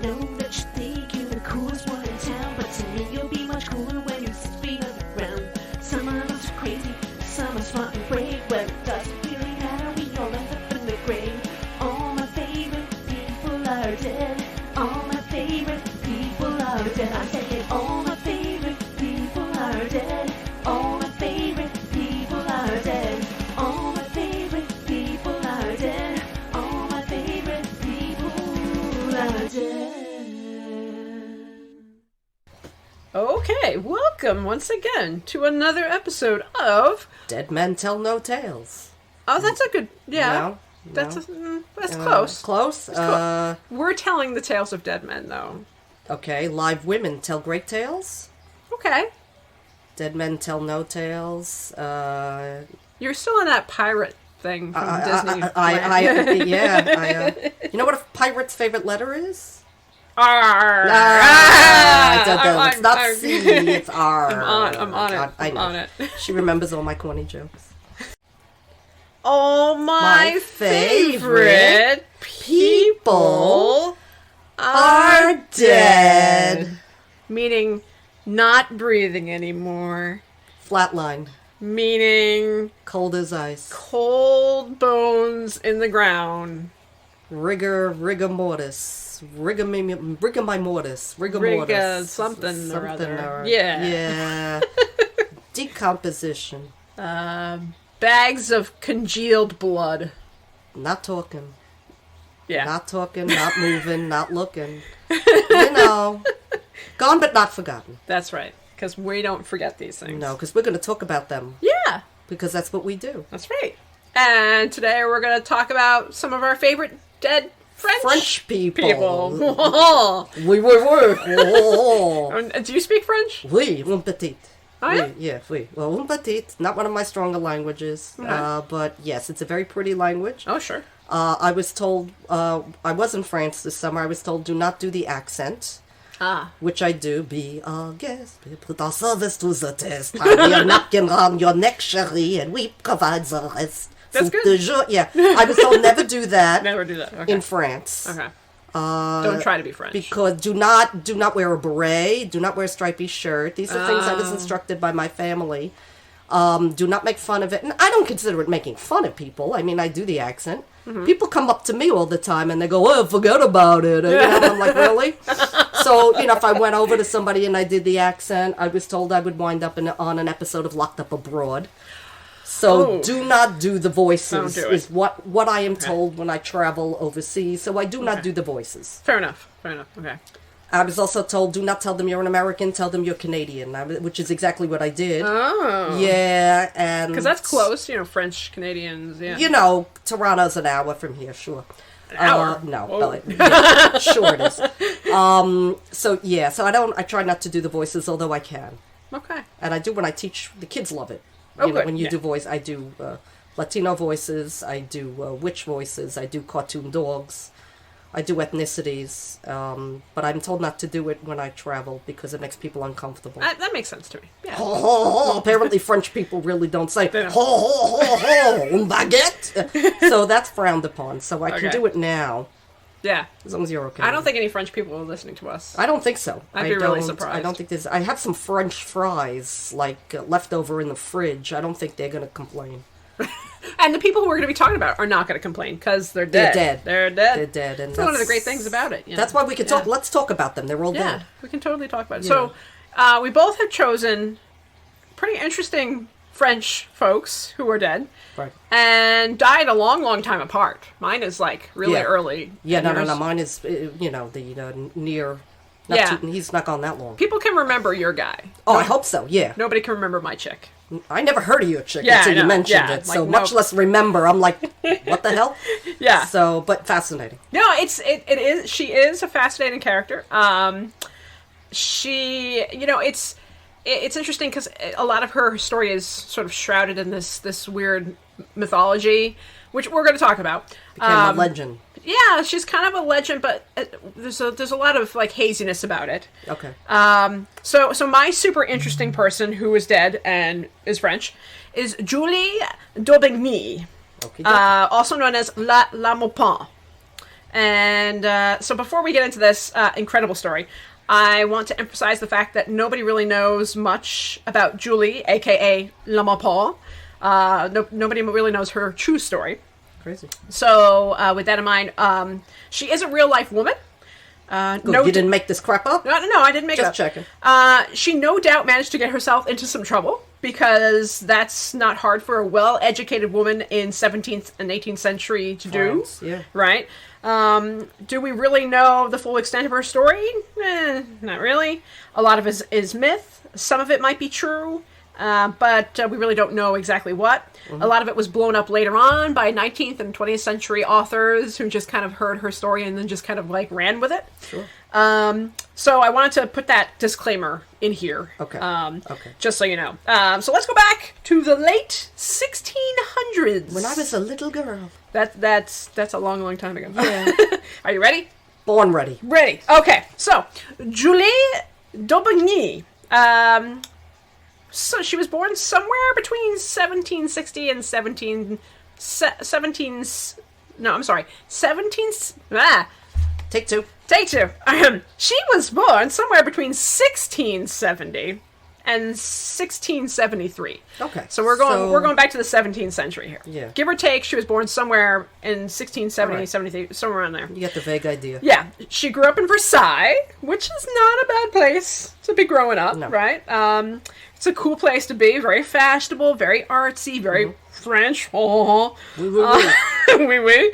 know that you think you're the coolest one in town, but to me you'll be much cooler when you're 6 feet underground. Some of us are crazy, some are smart and brave. Well, it doesn't really matter, we all end up in the grave. All my favorite people are dead. All my favorite people are dead. I said all my favorite people are dead. All my favorite people are dead. All my favorite people are dead. All my favorite people are dead. Okay, welcome once again to another episode of Dead Men Tell No Tales. Oh, that's a good, yeah. No? That's close. Close? We're telling the tales of dead men, though. Okay, live women tell great tales. Okay. Dead men tell no tales. You're still in that pirate thing from Disney. You know what a pirate's favorite letter is? R. It's not C, it's R. I'm on it. I know. On it. She remembers all my corny jokes. All my favorite people are dead. Meaning not breathing anymore. Flatline. Meaning Cold as ice. cold bones in the ground. Rigor mortis. Rigor mortis. Something or other. Yeah. Decomposition. Bags of congealed blood. Not talking. Yeah. Not talking, not moving, not looking. You know. Gone but not forgotten. That's right. Because we don't forget these things. No, because we're going to talk about them. Yeah. Because that's what we do. That's right. And today we're going to talk about some of our favorite dead French people. Oui. Do you speak French? Oui, un petit. Oh, yeah? Oui, oui. Well, un petit, not one of my stronger languages. Okay. But yes, it's a very pretty language. Oh, sure. I was told, I was in France this summer, I was told do not do the accent. Which I do. Be our guest, we put our service to the test. Tie your napkin round your neck, chérie, and we provide the rest. That's good. Yeah, I was told never do that. Never do that. Okay. In France. Okay. Don't try to be French. Because do not wear a beret. Do not wear a stripy shirt. These are things I was instructed by my family. Do not make fun of it. And I don't consider it making fun of people. I mean, I do the accent. Mm-hmm. People come up to me all the time and they go, "Oh, forget about it." And, I'm like, really? So, if I went over to somebody and I did the accent, I was told I would wind up on an episode of Locked Up Abroad. So do not do the voices, is what I am told when I travel overseas. So I do not do the voices. Fair enough. Okay. I was also told, do not tell them you're an American, tell them you're Canadian, which is exactly what I did. Oh. Yeah, and... Because that's close, French, Canadians, yeah. Toronto's an hour from here, sure. An hour? No, sure it is. So I try not to do the voices, although I can. Okay. And I do when I teach, the kids love it. Good. When you do voice, I do Latino voices, I do witch voices, I do cartoon dogs. I do ethnicities, but I'm told not to do it when I travel because it makes people uncomfortable. That makes sense to me. Yeah. Apparently French people really don't say, un baguette. So that's frowned upon, so I can do it now. Yeah. As long as you're okay. I don't think any French people are listening to us. I don't think so. I'd be really surprised. I don't think I have some French fries, left over in the fridge. I don't think they're going to complain. And the people who we're going to be talking about are not going to complain because they're dead. They're dead. And that's one of the great things about it. That's why we can talk. Let's talk about them. They're all dead. Yeah, we can totally talk about it. Yeah. So we both have chosen pretty interesting French folks who are dead. Right. And died a long, long time apart. Mine is really early. Yeah, no. Mine is, the near... he's not gone that long. People can remember your guy. Oh, I hope so, yeah. Nobody can remember my chick. I never heard of your chick until you mentioned it, so much less remember. I'm like, what the hell? Yeah. So, but fascinating. No, it is. She is a fascinating character. It's interesting because a lot of her story is sort of shrouded in this weird mythology, which we're going to talk about. Became a legend. Yeah, she's kind of a legend, but there's a lot of haziness about it. Okay. So my super interesting person who is dead and is French is Julie d'Aubigny, also known as La Maupin. And so before we get into this incredible story, I want to emphasize the fact that nobody really knows much about Julie, a.k.a. La Maupain. Nobody really knows her true story. Crazy. So with that in mind, she is a real-life woman. Good. You didn't make this crap up? No, I didn't make it up. Just checking. She no doubt managed to get herself into some trouble, because that's not hard for a well-educated woman in 17th and 18th century to do. Yeah. Right? Do we really know the full extent of her story? Not really. A lot of it is myth. Some of it might be true. But we really don't know exactly what. A lot of it was blown up later on by 19th and 20th century authors who just kind of heard her story and then just kind of like ran with it. Sure. So I wanted to put that disclaimer in here. Okay. Okay. Just so you know. So let's go back to the late 1600s. When I was a little girl. That's a long, long time ago. Yeah. Are you ready? Born ready. Ready. Okay. So Julie d'Aubigny. So she was born somewhere between 1760 and 17... Take two. Take two. She was born somewhere between 1670 and 1673. Okay. So we're going back to the 17th century here. Yeah. Give or take, she was born somewhere in 1670, Right. 73, somewhere around there. You get the vague idea. Yeah. She grew up in Versailles, which is not a bad place to be growing up, No. right? It's a cool place to be, very fashionable, very artsy, very French. Oh. Oui, oui, oui. Oui, oui.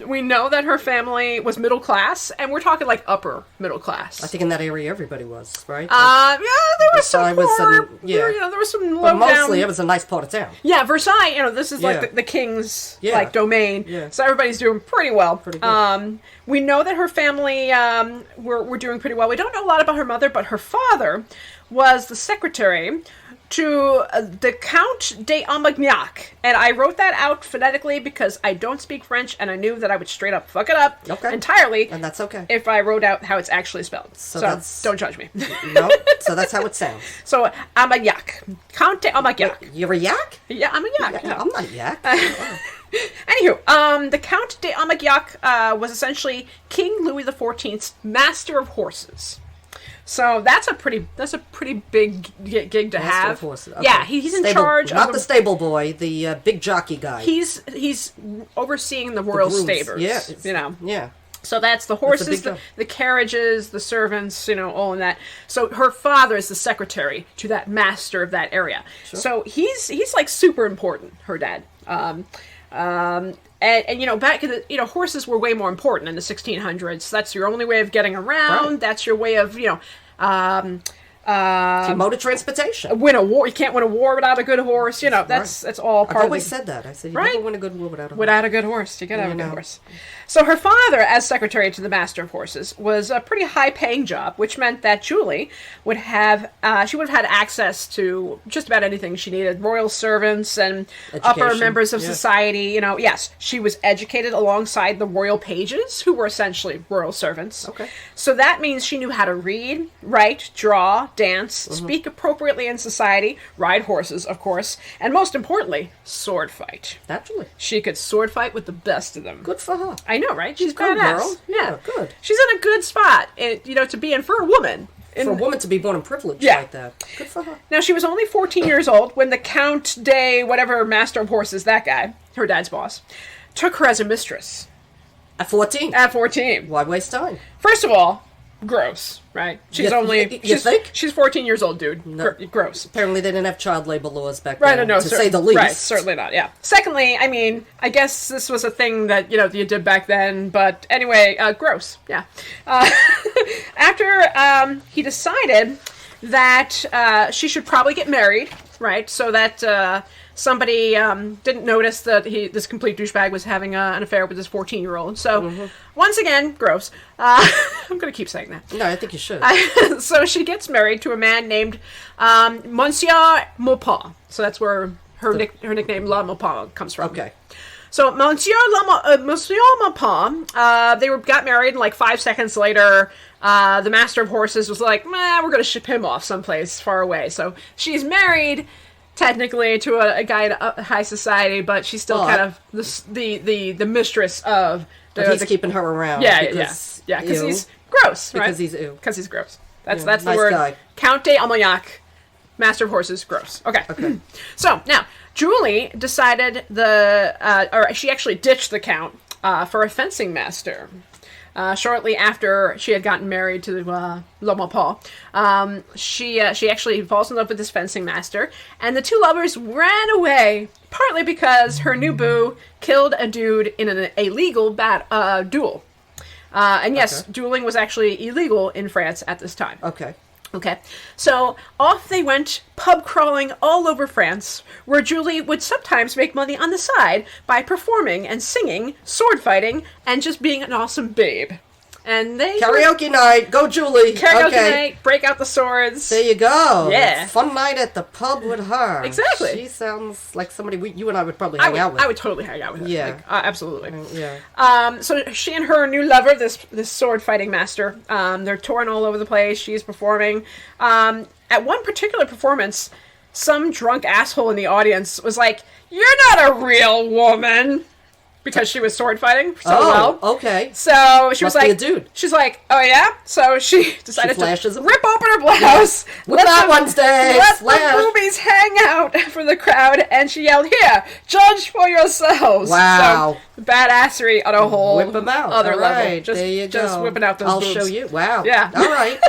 We know that her family was middle class, and we're talking like upper middle class. I think in that area everybody was, right? Yeah, there was some Versailles poor, was yeah. there was some low But mostly down. it was a nice part of town. Yeah, Versailles, this is Yeah. like the king's Yeah. like domain. Yeah. So everybody's doing pretty well. Pretty good. We know that her family were doing pretty well. We don't know a lot about her mother, but her father was the secretary to the Count d'Armagnac. And I wrote that out phonetically because I don't speak French, and I knew that I would straight up fuck it up entirely. And that's okay. If I wrote out how it's actually spelled. So that's- don't judge me. No, so that's how it sounds. So Armagnac. Count d'Armagnac. You're a yak? Yeah, I'm a yak. Yeah. I'm not a yak. Anywho, the Count d'Armagnac was essentially King Louis XIV's master of horses. So that's a pretty big gig to Master have. of horses. Okay. Yeah, he's in Stable, charge. not of the stable boy, the big jockey guy. He's overseeing the royal grooms. stables. Yeah, Yeah. Yeah. So that's the horses, big job. the carriages, the servants, all in that. So her father is the secretary to that master of that area. Sure. So he's like super important, her dad. And back in the, horses were way more important in the 1600s. That's your only way of getting around. Right. That's your way of, Mode of transportation. win a war. You can't win a war without a good horse. That's all part I've of always the, said that. I said you Right? never win a good war without a horse. Without a good horse, you gotta have a good know. horse. So her father, as secretary to the master of horses, was a pretty high-paying job, which meant that Julie would have had access to just about anything she needed: royal servants and upper Education, members of yeah. society. Yes, she was educated alongside the royal pages, who were essentially royal servants. Okay. So that means she knew how to read, write, draw, dance, speak appropriately in society, ride horses, of course, and most importantly, sword fight. Naturally. She could sword fight with the best of them. Good for her. I know, right? She's Good badass. girl. Yeah, good. She's in a good spot, to be in for a woman. For a woman to be born in privilege Yeah. like that. Good for her. Now, she was only 14 years old when the Count de whatever master of horses, that guy, her dad's boss, took her as a mistress. At 14. At 14. Why waste time? First of all, gross, right? She's You think? She's 14 years old, dude. No. Gross. Apparently they didn't have child labor laws back Right, then, no, to say the least. Right, certainly not, yeah. Secondly, I guess this was a thing that, you did back then, but anyway, gross, yeah. After he decided that she should probably get married, right, so that somebody didn't notice that this complete douchebag was having an affair with this 14-year-old. So, once again, gross. I'm going to keep saying that. No, I think you should. So she gets married to a man named Monsieur Maupin. So that's where her nickname La Maupin comes from. Okay. So Monsieur Maupin, they got married, and like 5 seconds later, the master of horses was like, we're going to ship him off someplace far away. So she's married technically to a guy in high society, but she's still kind of the mistress of. But he's keeping her around. Yeah, because he's gross, right? Because he's ew. Because he's gross. That's Nice the word. Guy. Count de Armagnac, master of horses, gross. Okay. So now Julie decided or she actually ditched the count for a fencing master. Shortly after she had gotten married to L'Homme Paul, she actually falls in love with this fencing master, and the two lovers ran away, partly because her new boo killed a dude in an illegal duel. And yes, dueling was actually illegal in France at this time. Okay, so off they went, pub crawling all over France, where Julie would sometimes make money on the side by performing and singing, sword fighting, and just being an awesome babe. And they karaoke night, go Julie. Karaoke night, break out the swords. There you go. Yeah, fun night at the pub with her. Exactly. She sounds like somebody you and I would probably hang out with. I would totally hang out with her. Yeah, absolutely. Yeah. So she and her new lover, this sword fighting master, they're touring all over the place. She's performing. At one particular performance, some drunk asshole in the audience was like, "You're not a real woman." Because she was sword fighting so well. Okay. So she was like, be a dude. She's like, oh yeah? So she decided to rip open her blouse. With that Wednesday. Let the boobies hang out for the crowd. And she yelled, here, judge for yourselves. Wow. So, badassery on a whole whip them out. other all level. Right. Just, there you just go. whipping out those boobs. I'll show you. Wow. Yeah. All right.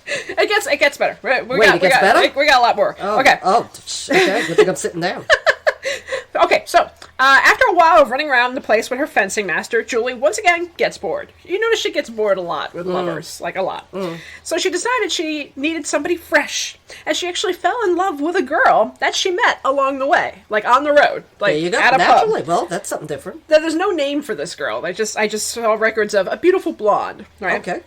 It gets better. It gets better? We got a lot more. Oh, okay. Oh, okay. Good thing I'm sitting down. Okay, so after a while of running around the place with her fencing master, Julie once again gets bored. You notice she gets bored a lot with lovers, like a lot. So she decided she needed somebody fresh, and she actually fell in love with a girl that she met along the way, like on the road, like there you go. at a Naturally, pub. well, that's something different. There's no name for this girl. I just saw records of a beautiful blonde. Right? Okay.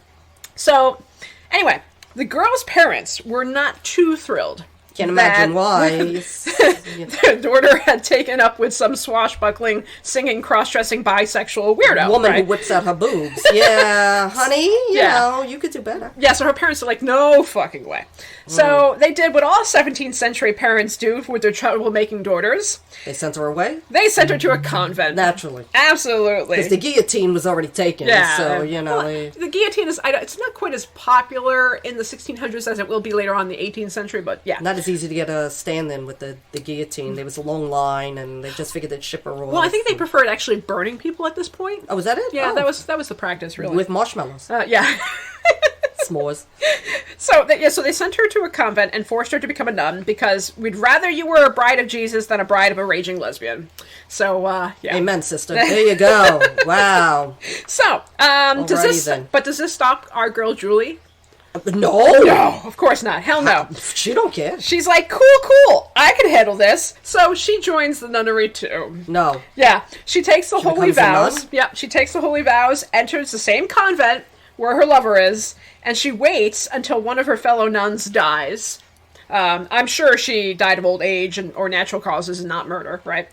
So anyway, the girl's parents were not too thrilled. Can't imagine why. Their daughter had taken up with some swashbuckling, singing, cross-dressing, bisexual weirdo. Woman right? who whips out her boobs. Yeah, honey, you know, you could do better. Yeah, so her parents are like, no fucking way. So they did what all 17th century parents do with their troublemaking daughters. They sent her away? They sent her to a convent. Naturally. Absolutely. Because the guillotine was already taken. Yeah. So, you know. Well, the guillotine is, it's not quite as popular in the 1600s as it will be later on in the 18th century, but yeah. Not as easy to get a stand-in with the guillotine. There was a long line, and they just figured they'd ship her off. Well, I think they preferred actually burning people at this point. Oh, was that it? Yeah, oh. that was the practice, really. With marshmallows. Yeah. S'mores. So they sent her to a convent and forced her to become a nun because we'd rather you were a bride of Jesus than a bride of a raging lesbian. So, yeah. Amen, sister. There you go. Wow. So, does this stop our girl Julie? No, of course not. Hell no. She don't care. She's like, cool, I can handle this. So she joins the nunnery too. No. Yeah, she takes the holy vows. A nun? Yeah, she takes the holy vows, enters the same convent where her lover is, and she waits until one of her fellow nuns dies. I'm sure she died of old age or natural causes and not murder, right?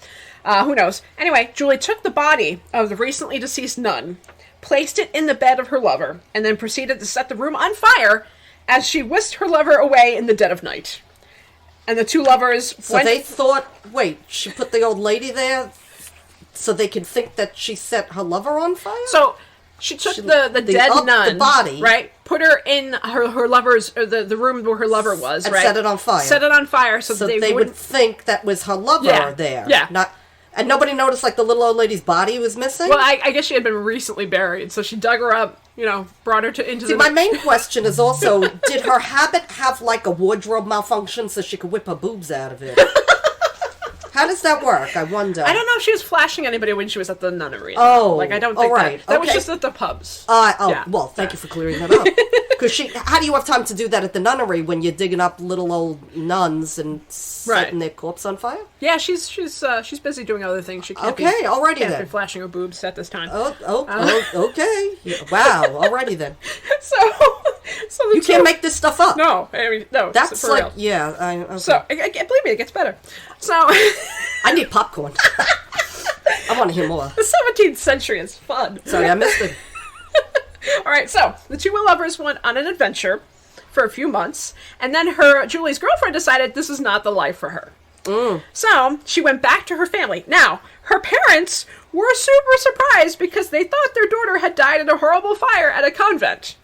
Who knows? Anyway, Julie took the body of the recently deceased nun, placed it in the bed of her lover, and then proceeded to set the room on fire as she whisked her lover away in the dead of night. And the two lovers they thought, wait, she put the old lady there so they could think that she set her lover on fire? So she took the dead nun, the body, right? Put her in her lover's, or the room where her lover was, and right? set it on fire. Set it on fire so they would think that was her lover there. Yeah. And nobody noticed, like, the little old lady's body was missing? Well, I guess she had been recently buried, so she dug her up, brought her into the... my main question is also, did her habit have, like, a wardrobe malfunction so she could whip her boobs out of it? How does that work? I wonder. I don't know if she was flashing anybody when she was at the nunnery. Oh. Like, I don't think right. that was just at the pubs. Well, thank you for clearing that up. Because how do you have time to do that at the nunnery when you're digging up little old nuns and setting their corpse on fire? Yeah, she's busy doing other things. She can't alrighty can't then. be flashing her boobs at this time. Okay. Wow, alrighty then. So you can't make this stuff up. No, no. That's for like, real. yeah. Okay. So, believe me, it gets better. So... I need popcorn. I want to hear more. The 17th century is fun. Sorry, I missed it. All right, so the two lovers went on an adventure for a few months, and then Julie's girlfriend decided this is not the life for her. So she went back to her family. Now, her parents were super surprised because they thought their daughter had died in a horrible fire at a convent.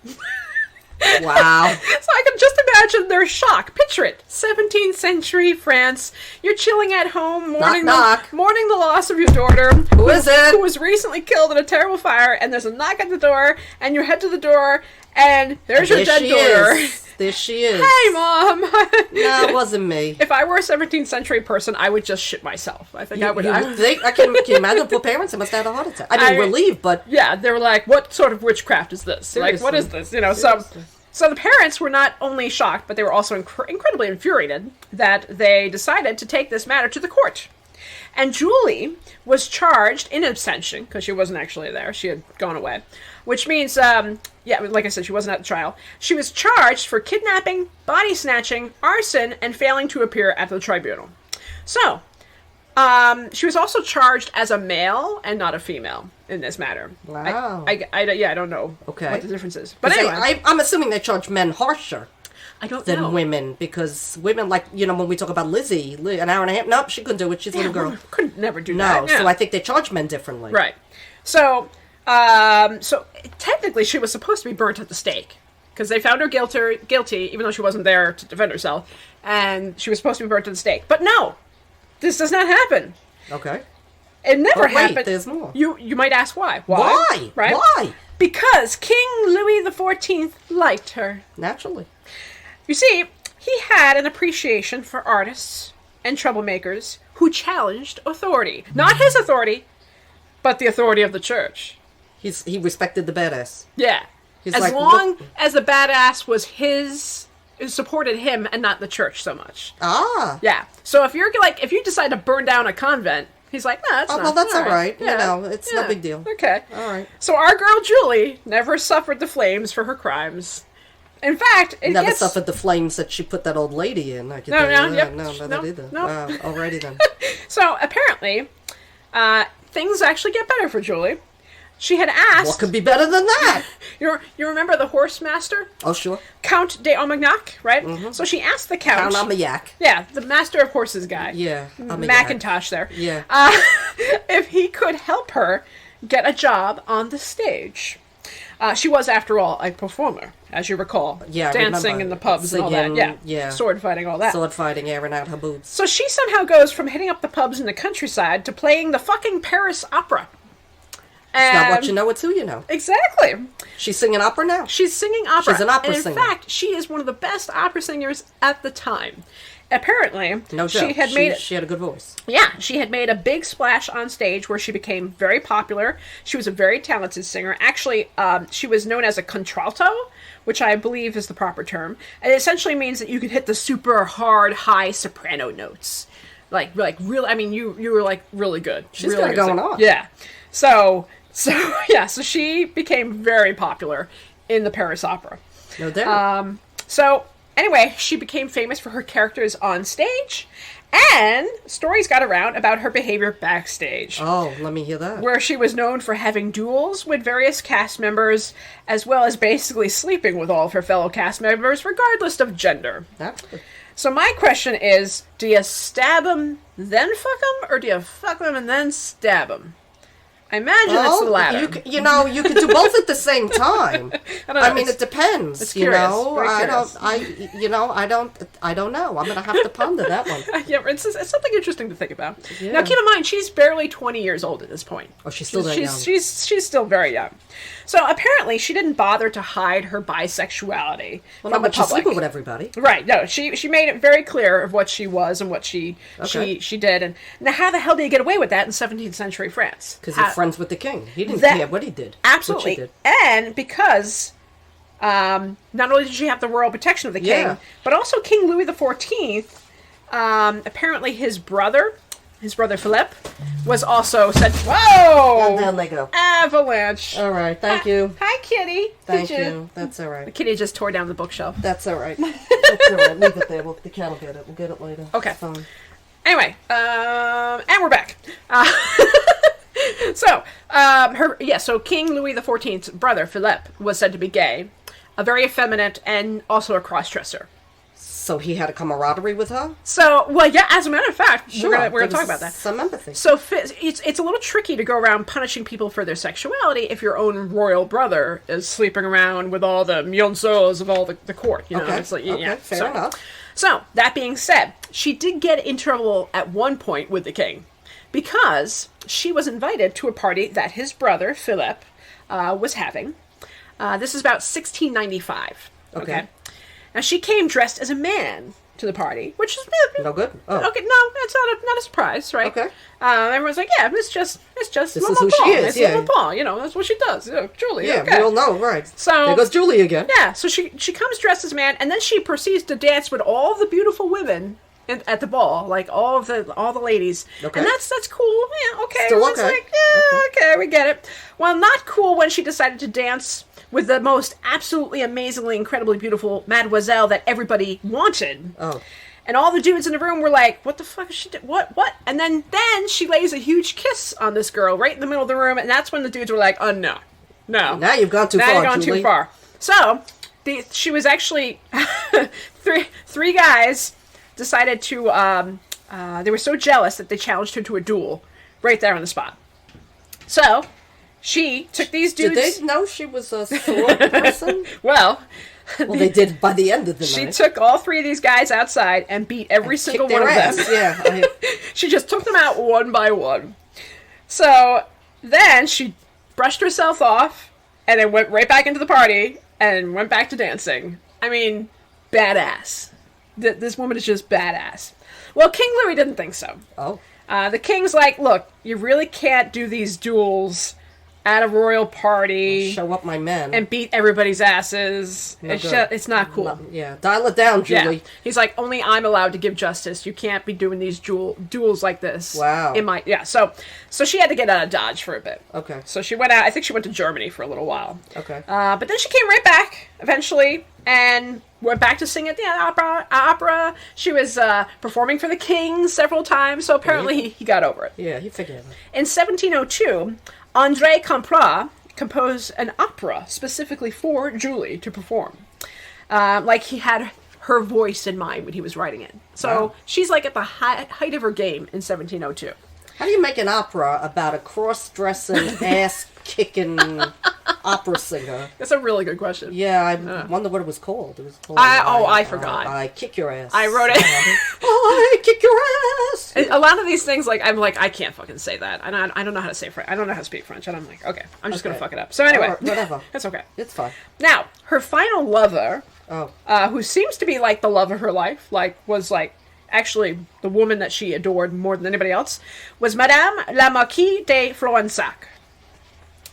Wow. So I can just imagine their shock. Picture it. 17th century France. You're chilling at home, mourning the loss of your daughter. Who is it? Who was recently killed in a terrible fire, and there's a knock at the door, and you head to the door, and there's your dead daughter. There she is. Hey, Mom. No, it wasn't me. If I were a 17th century person, I would just shit myself. I think I would. Can you imagine poor parents? They must have had a heart attack. I mean, relieved, but... Yeah, they were like, what sort of witchcraft is this? Seriously. Like, what is this? You know, so the parents were not only shocked, but they were also incredibly infuriated that they decided to take this matter to the court. And Julie was charged in abstention, because she wasn't actually there. She had gone away. Which means, like I said, she wasn't at the trial. She was charged for kidnapping, body snatching, arson, and failing to appear at the tribunal. So, she was also charged as a male and not a female in this matter. Wow. I don't know what the difference is. But anyway. I'm assuming they charge men harsher. I don't know. Than women, because women, like, you know, when we talk about Lizzie, an hour and a half, nope, she couldn't do it, she's a little girl. Could never do that. No, so I think they charge men differently. Right. So technically she was supposed to be burnt at the stake, because they found her guilty, even though she wasn't there to defend herself, and she was supposed to be burnt at the stake. But no, this does not happen. Okay. It never happened. Wait, there's more. You might ask why. Why? Right? Why? Because King Louis XIV liked her. Naturally. You see, he had an appreciation for artists and troublemakers who challenged authority. Not his authority, but the authority of the church. He respected the badass. Yeah. As long as the badass supported him and not the church so much. Ah. Yeah. So if you decide to burn down a convent, he's like, no, that's not. Well, that's all right. Yeah. You know, it's no big deal. Okay. All right. So our girl Julie never suffered the flames for her crimes. In fact, never suffered the flames that she put that old lady in. I can tell you that. No, not either. No. Alrighty then. So apparently, things actually get better for Julie. She had asked... What could be better than that? You remember the horse master? Oh, sure. Count de Armagnac, right? Mm-hmm. So she asked the Count... Count Armagnac. Yeah, the master of horses guy. Yeah, Macintosh there. Yeah. If he could help her get a job on the stage. She was, after all, a performer, as you recall. Yeah, dancing in the pubs and all that. Yeah. Sword fighting, all that. Sword fighting, airing out her boobs. So she somehow goes from hitting up the pubs in the countryside to playing the fucking Paris opera. It's not what you know, it's who you know. Exactly. She's singing opera now. She's singing opera. She's an opera singer. In fact, she is one of the best opera singers at the time. Apparently, no joke. She had a good voice. Yeah, she had made a big splash on stage where she became very popular. She was a very talented singer. Actually, she was known as a contralto, which I believe is the proper term. It essentially means that you could hit the super hard, high soprano notes. Like really, I mean, you were like really good. She's really got it going on. Yeah. So she became very popular in the Paris opera. No doubt. So anyway, she became famous for her characters on stage, and stories got around about her behavior backstage. Oh, let me hear that. Where she was known for having duels with various cast members, as well as basically sleeping with all of her fellow cast members, regardless of gender. Naturally. So my question is, do you stab them, then fuck them, or do you fuck them and then stab them? I imagine it's the latter. You could do both at the same time. I mean, it depends. It's curious. I don't know. I'm gonna have to ponder that one. Yeah, it's something interesting to think about. Yeah. Now, keep in mind, she's barely 20 years old at this point. Oh, she's still that young. She's still very young. So apparently, she didn't bother to hide her bisexuality from the public. She's sleeping with everybody. Right. No, she made it very clear of what she was and what she did. And now, how the hell do you get away with that in 17th century France? Because you're friends with the king. He didn't care what he did. Absolutely. Did. And because not only did she have the royal protection of the king, but also King Louis XIV, apparently his brother Philippe, was also said, whoa! And down they go. Avalanche. All right, thank you. Hi, kitty. Thank you. That's all right. The kitty just tore down the bookshelf. That's all right. That's all right. Leave it there. The cat will get it. We'll get it later. Okay. It's fine. Anyway, and we're back. So King Louis XIV's brother, Philippe, was said to be gay, a very effeminate, and also a cross-dresser. So he had a camaraderie with her? So, well, yeah, as a matter of fact, Sure, we're going to talk about that. Some empathy. So it's a little tricky to go around punishing people for their sexuality if your own royal brother is sleeping around with all the mionsos of all the court. You know? Okay, It's like, fair enough. So, that being said, she did get in trouble at one point with the king because she was invited to a party that his brother, Philip, was having. This is about 1695. Okay. Now, she came dressed as a man to the party, which is no good. Oh. Okay, no, it's not a surprise, right? Okay. Everyone's like, yeah, it's just This Mama is who Paul. she is. It's Yeah. Mama Paul. You know, that's what she does. Julie. Yeah, okay. we all know, right? So there goes Julie again. Yeah, so she comes dressed as a man, and then she proceeds to dance with all the beautiful women at the ball, like all the ladies. Okay. And that's cool. Yeah, okay. Still Everyone's okay. like, yeah, okay, we get it. Well, not cool when she decided to dance with the most absolutely amazingly, incredibly beautiful mademoiselle that everybody wanted. Oh. And all the dudes in the room were like, what the fuck is she doing? What? And then she lays a huge kiss on this girl right in the middle of the room, and that's when the dudes were like, oh, no. Now you've gone too now far, you've gone Julie. too far. So, she was actually... three guys decided to... they were so jealous that they challenged her to a duel right there on the spot. So, she took these dudes... Did they know she was a sword person? Well... Well, they did by the end of the She night. took all three of these guys outside and beat every single Kicked one their of them. ass. Yeah. She just took them out one by one. So then she brushed herself off and then went right back into the party and went back to dancing. I mean, badass. This woman is just badass. Well, King Louis didn't think so. Oh. The king's like, look, you really can't do these duels at a royal party. Show up my men. And beat everybody's asses. No It's good. just, it's not cool. Yeah, dial it down, Julie. Yeah. He's like, only I'm allowed to give justice. You can't be doing these duels like this. Wow. So she had to get out of Dodge for a bit. Okay. So she went out. I think she went to Germany for a little while. Okay. But then she came right back eventually and went back to sing at the opera. She was performing for the king several times. So apparently he got over it. Yeah, he figured it out. In 1702, André Comprat composed an opera specifically for Julie to perform. Like he had her voice in mind when he was writing it. So Wow. she's like at the height of her game in 1702. How do you make an opera about a cross-dressing, ass-kicking opera singer? That's a really good question. Yeah, I wonder what it was called. It was called... I forgot. I kick your ass. I wrote it. I kick your ass. A lot of these things, like, I'm like, I can't fucking say that. I don't know how to say French. I don't know how to speak French. And I'm like, okay, I'm just going to fuck it up. So anyway. Whatever. That's okay. It's fine. Now, her final lover, Oh. who seems to be like the love of her life, was actually the woman that she adored more than anybody else, was Madame la Marquise de Fronsac.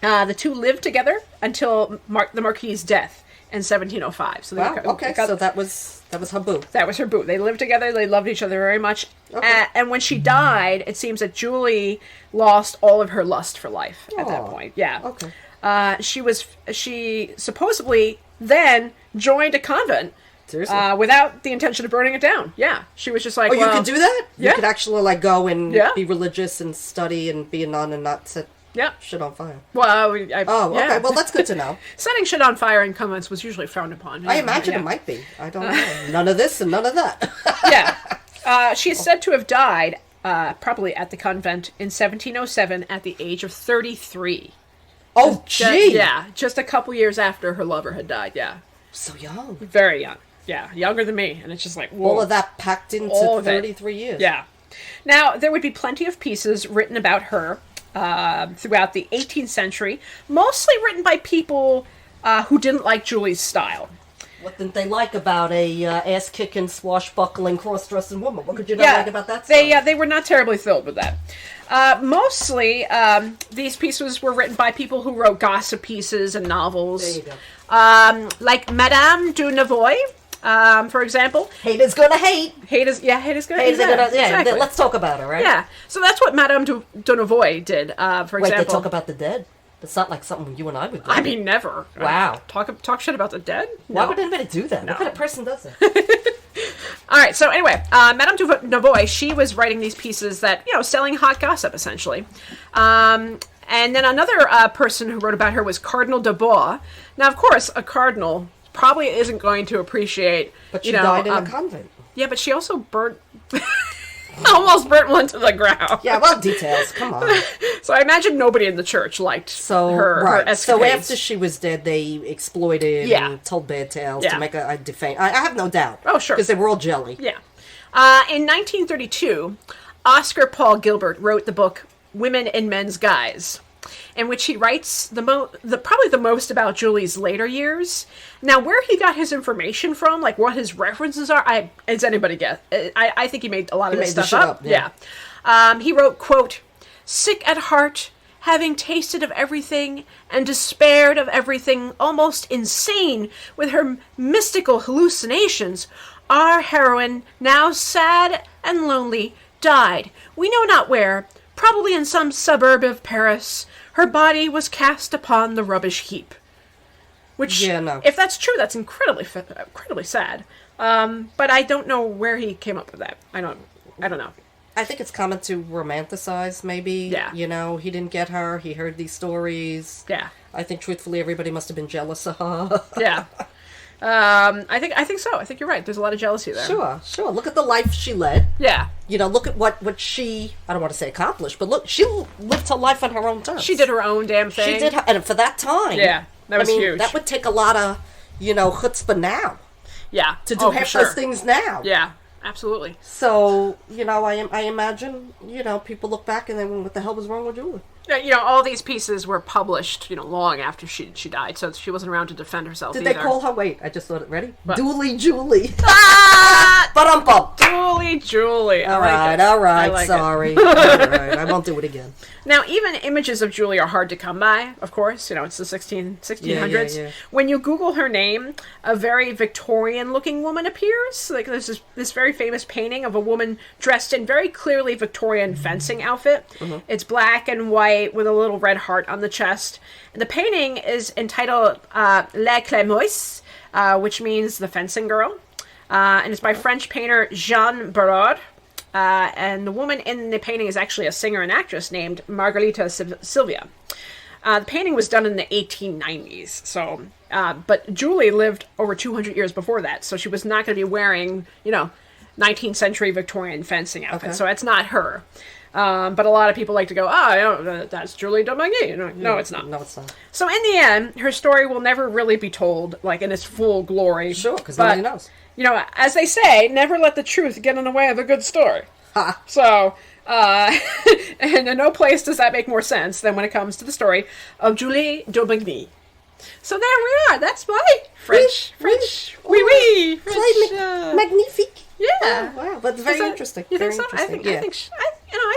The two lived together until the Marquis's death in 1705. So Wow, okay, so that was her boo. That was her boo. They lived together. They loved each other very much. Okay. And when she died, it seems that Julie lost all of her lust for life at that Aw, point. Yeah. okay. She supposedly then joined a convent. Seriously? Without the intention of burning it down. Yeah. She was just like, You could do that? Yeah. You could actually, go and Yeah. be religious and study and be a nun and not set Yeah. shit on fire. Well, Okay. yeah. Well, that's good to know. Setting shit on fire in convents was usually frowned upon. I imagine Yeah. it might be. I don't know. None of this and none of that. Yeah. She is said to have died, probably at the convent in 1707 at the age of 33. Oh, gee. Yeah. Just a couple years after her lover had died. Yeah. So young. Very young. Yeah. Younger than me. And it's just like, whoa. All of that packed into All of it. 33 years. Yeah. Now, there would be plenty of pieces written about her throughout the 18th century, mostly written by people who didn't like Julie's style. What didn't they like about a ass-kicking, swashbuckling, cross-dressing woman? What could you not like about that stuff? They were not terribly thrilled with that. Mostly, these pieces were written by people who wrote gossip pieces and novels. There you go. Like Madame du Navoy, for example. Haters gonna hate. Haters gonna Haters are gonna, exactly. let's talk about her, right? Yeah, so that's what Madame du Navoy did, for Wait, example. they talk about the dead? That's not like something you and I would do. I mean, never. Wow. Talk shit about the dead? Why No. would anybody do that? No. What kind of person does that? All right, so anyway, Madame du Navoy, she was writing these pieces that, selling hot gossip, essentially. And then another person who wrote about her was Cardinal de Bois. Now, of course, a cardinal probably isn't going to appreciate. But she died in a convent. Yeah, but she also burnt. Almost burnt one to the ground. Yeah, well, details. Come on. So I imagine nobody in the church liked her escapades. So after she was dead, they exploited and told bad tales to make a defame. I have no doubt. Oh, sure. Because they were all jelly. Yeah. In 1932, Oscar Paul Gilbert wrote the book Women in Men's Guise, in which he writes probably the most about Julie's later years. Now, where he got his information from, like what his references are, it's anybody guess. I think he made a lot of this stuff up. Yeah. He wrote, quote, "Sick at heart, having tasted of everything and despaired of everything, almost insane with her mystical hallucinations, our heroine, now sad and lonely, died, we know not where, probably in some suburb of Paris. Her body was cast upon the rubbish heap." Which, if that's true, that's incredibly sad. But I don't know where he came up with that. I don't know. I think it's common to romanticize, maybe. Yeah. You know, he didn't get her. He heard these stories. Yeah. I think, truthfully, everybody must have been jealous of her. Yeah. I think so. I think you're right. There's a lot of jealousy there. Sure. Look at the life she led. Yeah. You know, look at what she, I don't want to say accomplished, but look, she lived her life on her own terms. She did her own damn thing. She did, and for that time. Yeah, that was huge. That would take a lot of, chutzpah now. Yeah. To do half those things now. Yeah, absolutely. So, I imagine, people look back and then, what the hell was wrong with Julie? All these pieces were published, long after she died, so she wasn't around to defend herself Did either. they call her, wait, I just thought it, ready? What? Dooley Julie. Ah! Ba-dum-bum. Dooley Julie. All right, sorry. All right, I won't do it again. Now, even images of Julie are hard to come by, of course. It's the 1600s. Yeah. When you Google her name, a very Victorian-looking woman appears. Like, there's this very famous painting of a woman dressed in very clearly Victorian fencing outfit. Mm-hmm. It's black and white with a little red heart on the chest. And the painting is entitled La Clémoise, which means the fencing girl. And it's by French painter Jean Barraud. And the woman in the painting is actually a singer and actress named Margarita Silvia. The painting was done in the 1890s. So, but Julie lived over 200 years before that. So she was not going to be wearing, 19th century Victorian fencing outfit. Okay. So it's not her. But a lot of people like to go, that's Julie Domagny. No, it's not. No, it's not. So in the end, her story will never really be told, like, in its full glory. Sure, because nobody knows. As they say, never let the truth get in the way of a good story. Ha. So, and in no place does that make more sense than when it comes to the story of Julie Domagny. So there we are. That's my French. Oui. Magnifique. Yeah. Oh, wow, but very interesting. You think very so? I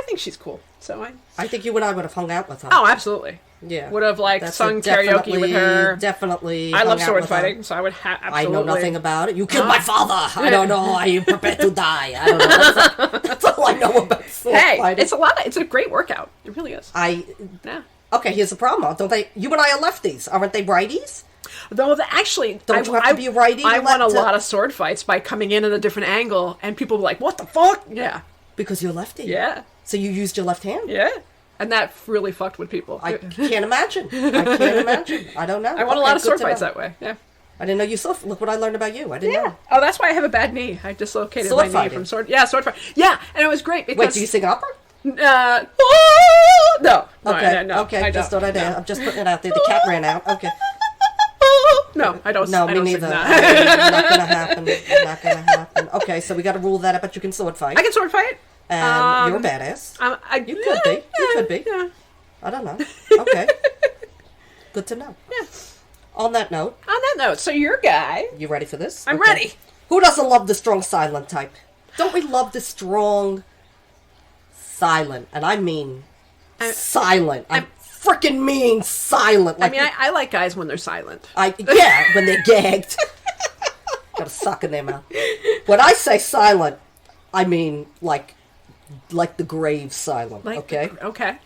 think she's cool. So I think you and I would have hung out with her. Oh, absolutely. Yeah. Would have sung karaoke with her. Definitely. I love sword fighting, so I would absolutely. I know nothing about it. You killed my father. I don't know. Are you prepared to die? I don't know. That's all I know about sword fighting. It's a great workout. It really is. Yeah. Okay, here's the problem. Don't they? You and I are lefties, aren't they? Righties. Though actually, don't you have to be a righty? I won a lot of sword fights by coming in at a different angle, and people were like, "What the fuck?" Yeah. Because you're lefty. Yeah. So you used your left hand. Yeah. And that really fucked with people. I can't imagine. I don't know. I won a lot of sword fights that way. Yeah. I didn't know you saw. Look what I learned about you. I didn't know. Oh, that's why I have a bad knee. I dislocated my knee from sword. Yeah, sword fight. Yeah, and it was great because. Wait, do you sing opera? No. Okay. No, okay. I just thought I'd. I'm just putting it out there. The cat ran out. Okay. No, I don't. No, me neither. Not gonna happen. Not gonna happen. Okay, so we got to rule that up. But you can sword fight. I can sword fight. And you're a badass. You could be. You could be. Yeah. I don't know. Okay. Good to know. Yeah. On that note. So your guy. You ready for this? I'm ready. Who doesn't love the strong silent type? Don't we love the strong silent? And I mean silent. I freaking mean silent. Like, I like guys when they're silent. When they're gagged. Got a sock in their mouth. When I say silent, I mean like the grave silent. Okay. Okay.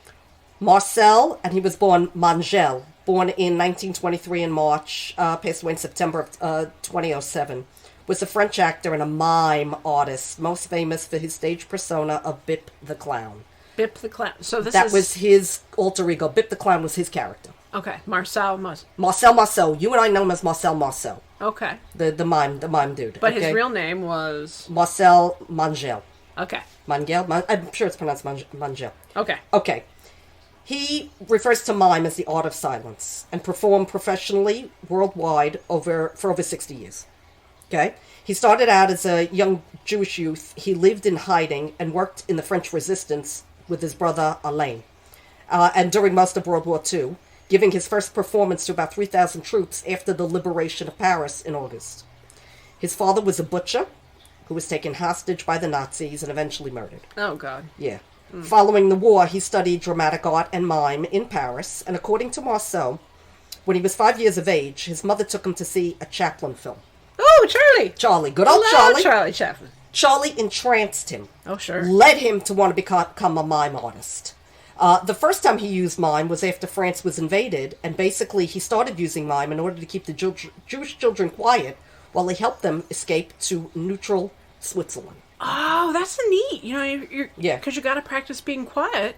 Marcel, and he was born Marcel, born in 1923 in March, passed away in September of 2007, was a French actor and a mime artist, most famous for his stage persona of Bip the Clown. Bip the Clown. So that was his alter ego. Bip the Clown was his character. Okay, Marcel Marceau. Marcel Marceau. You and I know him as Marcel Marceau. Okay. The mime dude. But his real name was... Marcel Mangel. Okay. Mangel? I'm sure it's pronounced Mangel. Okay. Okay. He refers to mime as the art of silence and performed professionally worldwide for over 60 years. Okay? He started out as a young Jewish youth. He lived in hiding and worked in the French resistance with his brother Alain. And during most of World War II, giving his first performance to about 3,000 troops after the liberation of Paris in August. His father was a butcher who was taken hostage by the Nazis and eventually murdered. Oh, God. Yeah. Following the war, he studied dramatic art and mime in Paris, and according to Marceau, when he was 5 years of age, his mother took him to see a Chaplin film. Oh, Charlie! Charlie. Good old Hello, Charlie. Charlie Chaplin. Charlie entranced him. Oh, sure. Led him to want to become a mime artist. The first time he used mime was after France was invaded, and basically he started using mime in order to keep the Jewish children quiet while he helped them escape to neutral Switzerland. Oh, that's neat. You know, you're Yeah. Because you got to practice being quiet.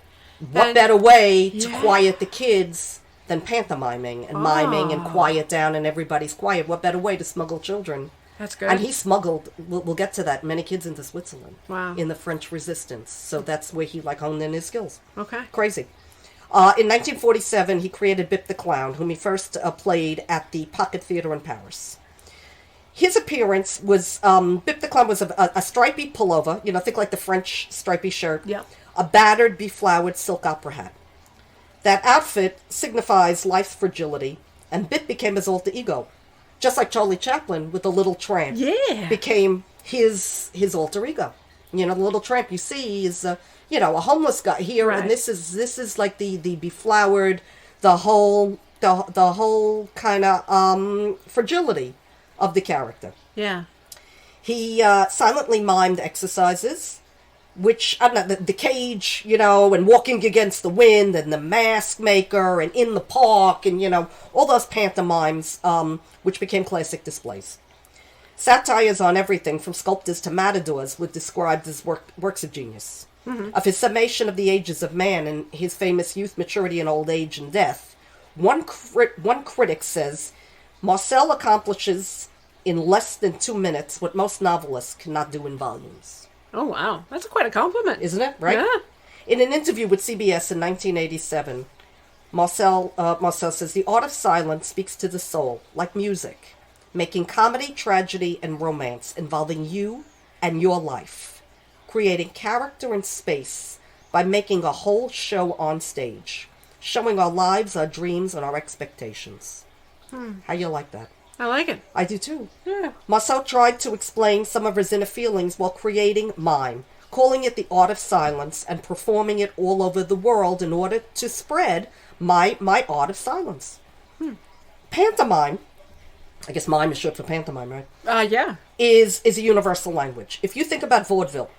What better way to quiet the kids than pantomiming and miming and quiet down and everybody's quiet? What better way to smuggle children? That's good. And he smuggled, we'll get to that, many kids into Switzerland. Wow. In the French resistance. So that's where he honed in his skills. Okay. Crazy. In 1947, he created Bip the Clown, whom he first played at the Pocket Theatre in Paris. His appearance was, Bip the Clown was a stripy pullover, think like the French stripy shirt. Yeah. A battered, beflowered silk opera hat. That outfit signifies life's fragility, and Bip became his alter ego. Just like Charlie Chaplin with the little tramp. Yeah. Became his alter ego. The little tramp you see is, a homeless guy here, Right. and this is like the beflowered, the whole kind of fragility of the character. Yeah. He silently mimed exercises, which, I don't know, the cage, and walking against the wind, and the mask maker, and in the park, and, all those pantomimes, which became classic displays. Satires on everything, from sculptors to matadors, were described as works of genius. Mm-hmm. Of his summation of the ages of man and his famous youth, maturity, and old age and death, one critic says, Marcel accomplishes in less than 2 minutes what most novelists cannot do in volumes. Oh, wow. That's quite a compliment. Isn't it? Right? Yeah. In an interview with CBS in 1987, Marcel says, the art of silence speaks to the soul, like music, making comedy, tragedy, and romance involving you and your life, creating character and space by making a whole show on stage, showing our lives, our dreams, and our expectations. How you like that? I like it. I do too. Yeah. Marceau tried to explain some of his inner feelings while creating mime, calling it the art of silence and performing it all over the world in order to spread my art of silence. Pantomime, I guess mime is short for pantomime, right? Yeah. Is a universal language. If you think about vaudeville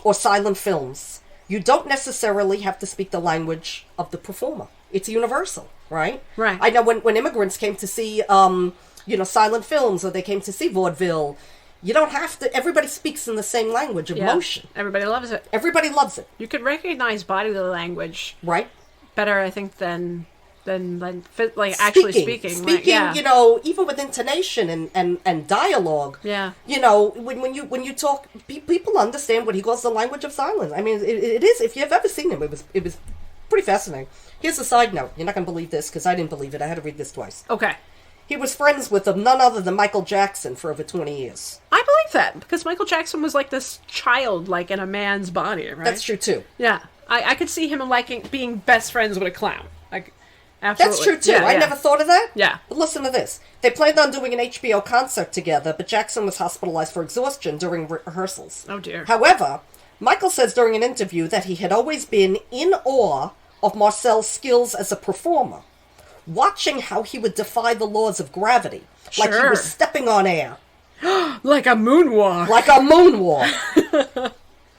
or silent films, you don't necessarily have to speak the language of the performer. It's universal, right? Right. I know when immigrants came to see silent films, or they came to see vaudeville, you don't have to, everybody speaks in the same language of motion. Everybody loves it. Everybody loves it. You could recognize body language Right? better, I think, than actually speaking. Speaking, right? Yeah. even with intonation and dialogue. Yeah. When you talk, people understand what he calls the language of silence. I mean, it is, if you've ever seen him, it was pretty fascinating. Here's a side note. You're not going to believe this, because I didn't believe it. I had to read this twice. Okay. He was friends with none other than Michael Jackson for over 20 years. I believe that, because Michael Jackson was like this child, like in a man's body, right? That's true, too. Yeah. I could see him being best friends with a clown. Like, absolutely. That's true, too. Yeah, I never thought of that. Yeah. But listen to this. They planned on doing an HBO concert together, but Jackson was hospitalized for exhaustion during rehearsals. Oh, dear. However, Michael says during an interview that he had always been in awe of Marcel's skills as a performer, watching how he would defy the laws of gravity, like he was stepping on air. Like a moonwalk. Like a moonwalk.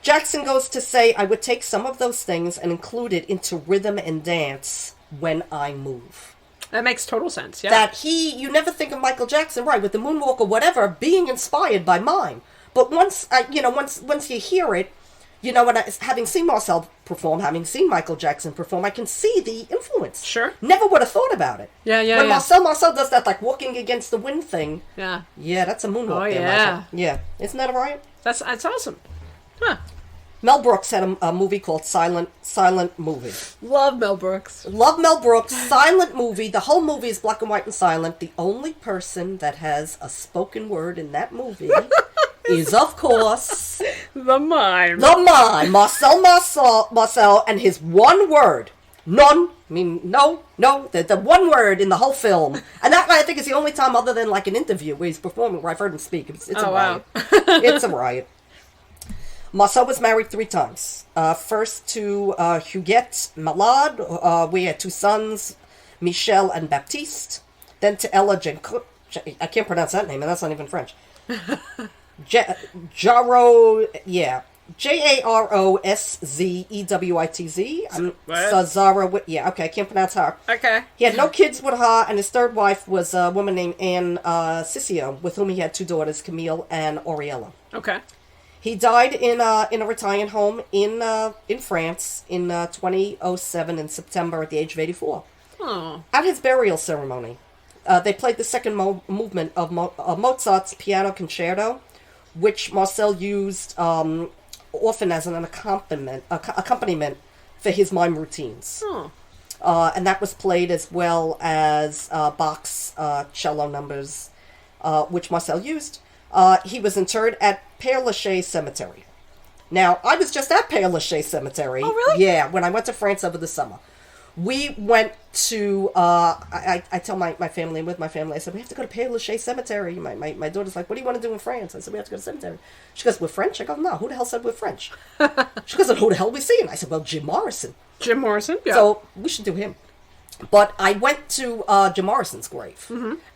Jackson goes to say, I would take some of those things and include it into rhythm and dance when I move. That makes total sense, yeah. That you never think of Michael Jackson, right, with the moonwalk or whatever, being inspired by mime. But once you hear it, you know, having seen Marcel perform, having seen Michael Jackson perform, I can see the influence. Sure. Never would have thought about it. Yeah, yeah, When yeah. Marcel does that, like, walking against the wind thing. Yeah. Yeah, that's a moonwalk. Oh, there, yeah. Michael. Yeah. Isn't that right? That's awesome. Huh. Mel Brooks had a movie called Silent Movie. Love Mel Brooks. Love Mel Brooks. Silent movie. The whole movie is black and white and silent. The only person that has a spoken word in that movie is, of course, The mime. the mime, Marcel, and his one word. None. I mean, no. The one word in the whole film. And that, I think, is the only time, other than, like, an interview where he's performing, where I've heard him speak. It's a riot. It's a riot. Marcel was married 3 times. First to Huguette Malade. We had 2 sons, Michel and Baptiste. Then to Ella Gencourt. I can't pronounce that name, and that's not even French. Jaro, yeah. Jaroszewitz. Zara, yeah, okay, I can't pronounce her. Okay. He had no kids with her, and his third wife was a woman named Anne Ciccio, with whom he had 2 daughters, Camille and Oriella. Okay. He died in a retirement home in France in 2007 in September at the age of 84. Oh. At his burial ceremony, they played the second movement of Mozart's Piano Concerto, which Marcel used often as an accompaniment for his mime routines. Oh. And that was played as well as Bach's cello numbers, which Marcel used. He was interred at Père Lachaise Cemetery. Now, I was just at Père Lachaise Cemetery. Oh, really? Yeah, when I went to France over the summer. We went to, I tell my family, with my family, I said, we have to go to Père Lachaise Cemetery. My daughter's like, what do you want to do in France? I said, we have to go to the cemetery. She goes, we're French? I go, no, who the hell said we're French? She goes, who the hell are we seeing? I said, well, Jim Morrison. Jim Morrison? Yeah. So we should do him. But I went to Jim Morrison's grave,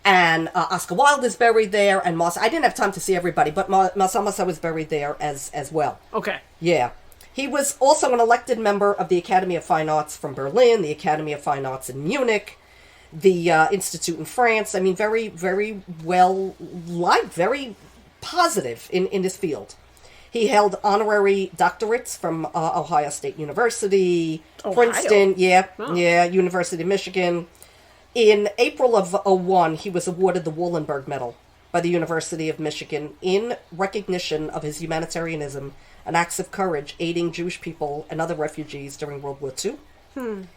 and Oscar Wilde is buried there, and Marcel. I didn't have time to see everybody, but Marcel Marceau was buried there as well. Okay. Yeah. He was also an elected member of the Academy of Fine Arts from Berlin, the Academy of Fine Arts in Munich, the Institute in France. I mean, very, very well liked, very positive in his field. He held honorary doctorates from Ohio State University, Princeton, University of Michigan. In April of 2001, he was awarded the Wallenberg Medal by the University of Michigan in recognition of his humanitarianism and acts of courage aiding Jewish people and other refugees during World War II. In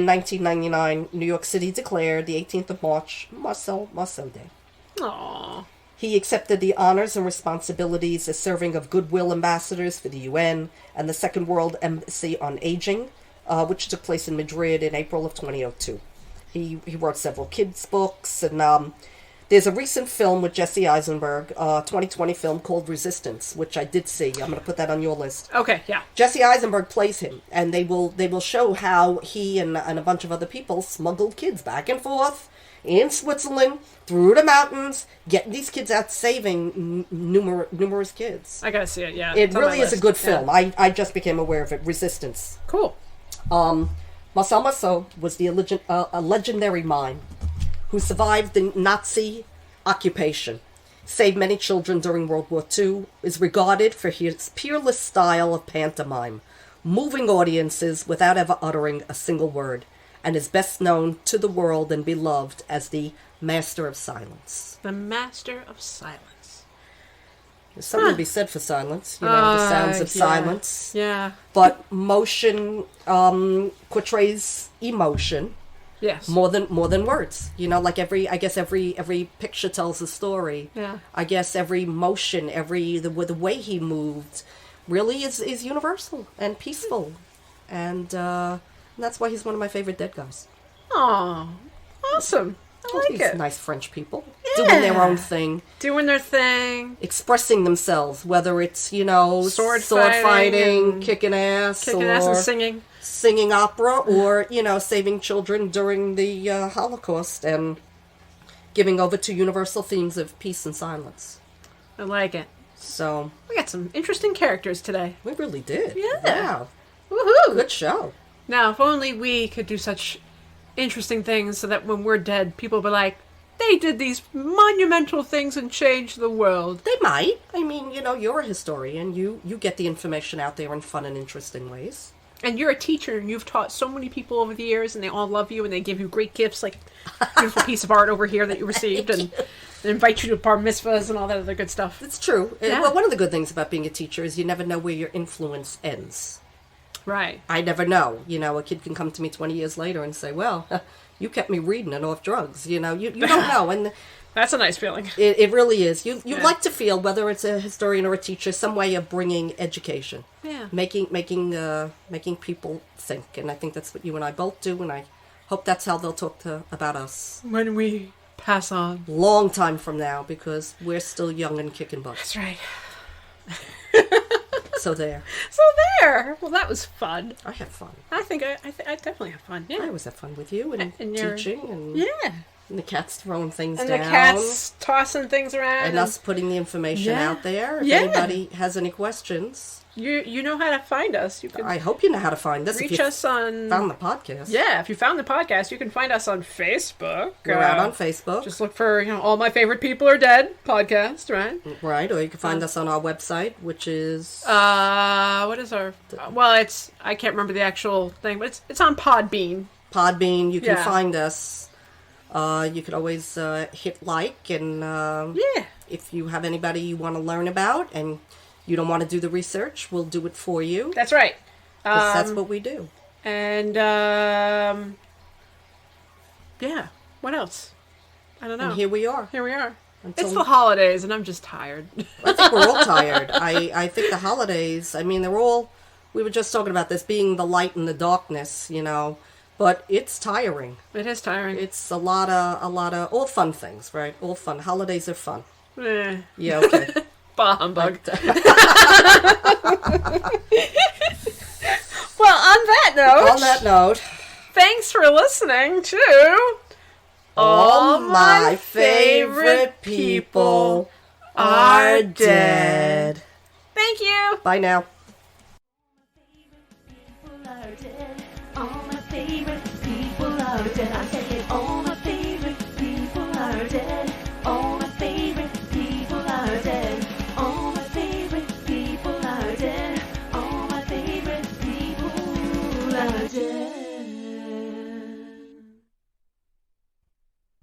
1999, New York City declared the 18th of March Marcel Day. Aww. He accepted the honors and responsibilities as serving of goodwill ambassadors for the UN and the Second World Embassy on Aging, which took place in Madrid in April of 2002. He wrote several kids' books, and there's a recent film with Jesse Eisenberg, 2020 film called Resistance, which I did see. I'm going to put that on your list. Okay, yeah. Jesse Eisenberg plays him, and they will show how he and a bunch of other people smuggled kids back and forth in Switzerland, through the mountains, getting these kids out, saving numerous kids. I gotta see it, yeah. It really is a good film. Yeah. I just became aware of it. Resistance. Cool. Marcel Marceau was a legendary mime who survived the Nazi occupation, saved many children during World War II, is regarded for his peerless style of pantomime, moving audiences without ever uttering a single word, and is best known to the world and beloved as the Master of Silence. The Master of Silence. There's something to be said for silence, the sounds of silence. Yeah. But motion portrays emotion. Yes. More than words. Like every picture tells a story. Yeah. I guess every motion, the way he moved really is universal and peaceful. And that's why he's one of my favorite dead guys. Oh, awesome. I like These it. nice French people. Yeah. Doing their own thing. Doing their thing. Expressing themselves, whether it's, sword fighting, kicking ass, and singing. Singing opera, or, saving children during the Holocaust and giving over to universal themes of peace and silence. I like it. So. We got some interesting characters today. We really did. Yeah. Wow. Woohoo. Good show. Now, if only we could do such interesting things so that when we're dead, people will be like, they did these monumental things and changed the world. They might. I mean, you're a historian. You get the information out there in fun and interesting ways. And you're a teacher, and you've taught so many people over the years, and they all love you, and they give you great gifts, like a beautiful piece of art over here that you received, and they invite you to bar mitzvahs and all that other good stuff. It's true. Yeah. Well, one of the good things about being a teacher is you never know where your influence ends. Right. I never know. A kid can come to me 20 years later and say, well, you kept me reading and off drugs. You don't know. And that's a nice feeling. It really is. You like to feel, whether it's a historian or a teacher, some way of bringing education. Yeah. Making people think. And I think that's what you and I both do. And I hope that's how they'll talk about us. When we pass on. Long time from now, because we're still young and kicking butt. That's right. So there. Well, that was fun. I had fun. I think I definitely had fun. Yeah. I always have fun with you and teaching and yeah. And the cats throwing things and down. And the cats tossing things around. And us putting the information out there. If Yeah. anybody has any questions. You know how to find us. You can I hope you know how to find us. Reach us on... found the podcast. Yeah, if you found the podcast, you can find us on Facebook. We're out on Facebook. Just look for, All My Favorite People Are Dead podcast, right? Right, or you can find us on our website, which is... what is our... Well, I can't remember the actual thing, but it's on Podbean. Podbean, you can find us. You could always hit like, and if you have anybody you want to learn about, and you don't want to do the research, we'll do it for you. That's right. That's what we do. And, what else? I don't know. And here we are. It's the holidays, and I'm just tired. I think we're all tired. I think the holidays, they're all... We were just talking about this being the light in the darkness, But it's tiring. It is tiring. It's a lot of all fun things, right? All fun. Holidays are fun. Yeah, okay. Bah humbug. Well, on that note, thanks for listening to All My Favorite People Are Dead. Thank you. Bye now. All my favorite people are dead. I say it. All my favorite people are dead. All my favorite people are dead. All my favorite people are dead. All my favorite people are dead.